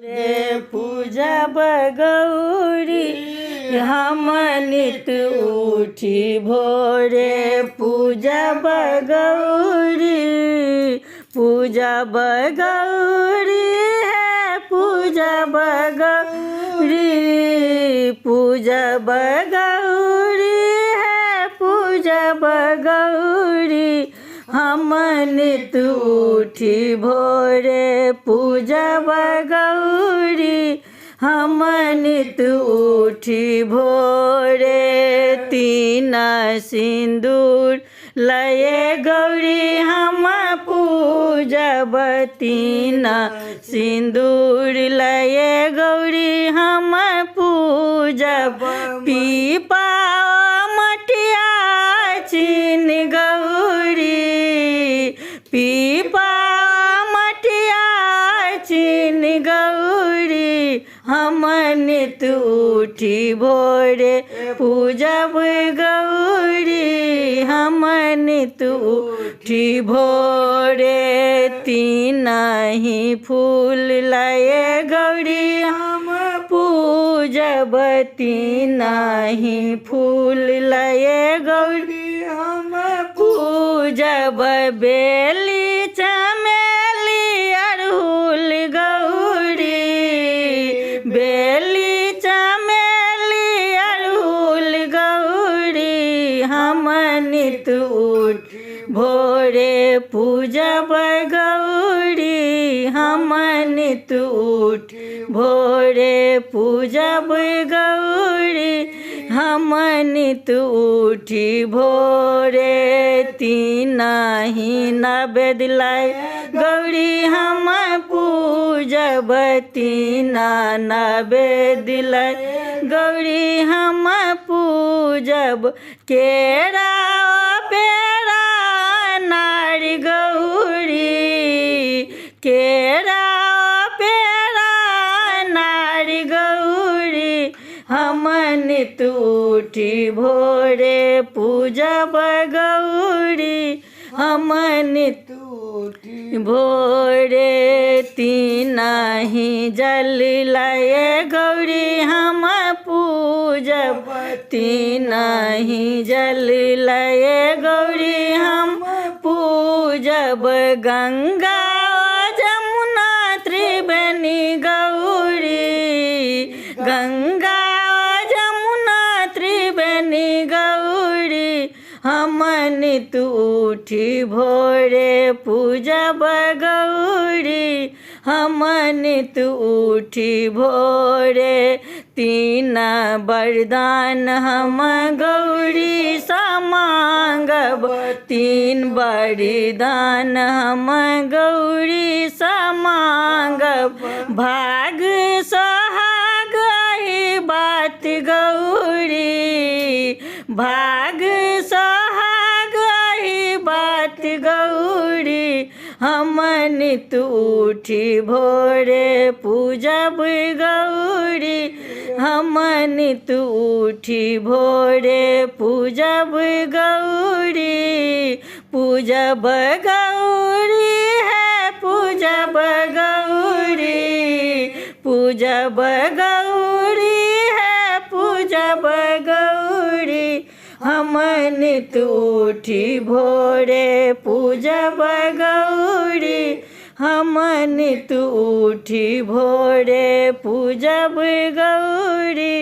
रे पूजब गौरी हम नित उठी भोरे पूजब गौरी पूजब गौरी है पूजब गौरी पूजब गौरी है पूजब गौरी हम नित उठी भोरे पूजब गौरी हम नित उठी भोरे तीन सिंदूर लये गौरी हम पूजब तीन सिंदूर लये गौरी हम पूजब पीपा मटिया चीन गौरी पीपा मटिया चीन गौरी हम नित उठी भोरे पूजब गौरी हम नित उठी भोरे तीन ही फूल लये गौरी हम पूजब तीन ही फूल लये गौरी हम पूजब बेली चमेली अड़हुल गौरी बेली चमेली अड़हुल गौरी हम नित उठ भोरे पूजब गौरी हम नित उठ भोरे पूजब गौरी हम नित उठी भोरे तीन ही नैवेद्य लाए गौरी हम पूजब तीन नैवेद्य लाए गौरी हम पूजब केरा पेड़ा नारी गौरी केरा पेड़ा नारी गौरी हम नित उठी भोरे पूजब गौरी हम नित उठी भोरे तीन ही जल लये गौरी हम पूजब तीन ही जल लये गौरी हम पूजब गंगा जमुना त्रिवेणी गौरी गंगा जमुना त्रिवेणी गौरी हम नित उठी भोरे पूजब गौरी हम नित उठी भोरे तीन वरदान हम गौरी समांगब तीन वरदान हम गौरी समांगब भाग सोहाग ही बात गौरी भाग सोहाग ही बात गौरी हम नित उठी भोरे पूजब गौरी हम नित उठी भोरे पूजब गौरी पूजब गौरी है पूजब गौरी पूजब गौरी है पूजब गौरी हम नित उठी भोरे पूजब गौरी हम नित उठी भोरे पूजब गौरी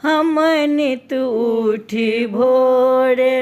हम नित उठी भोरे।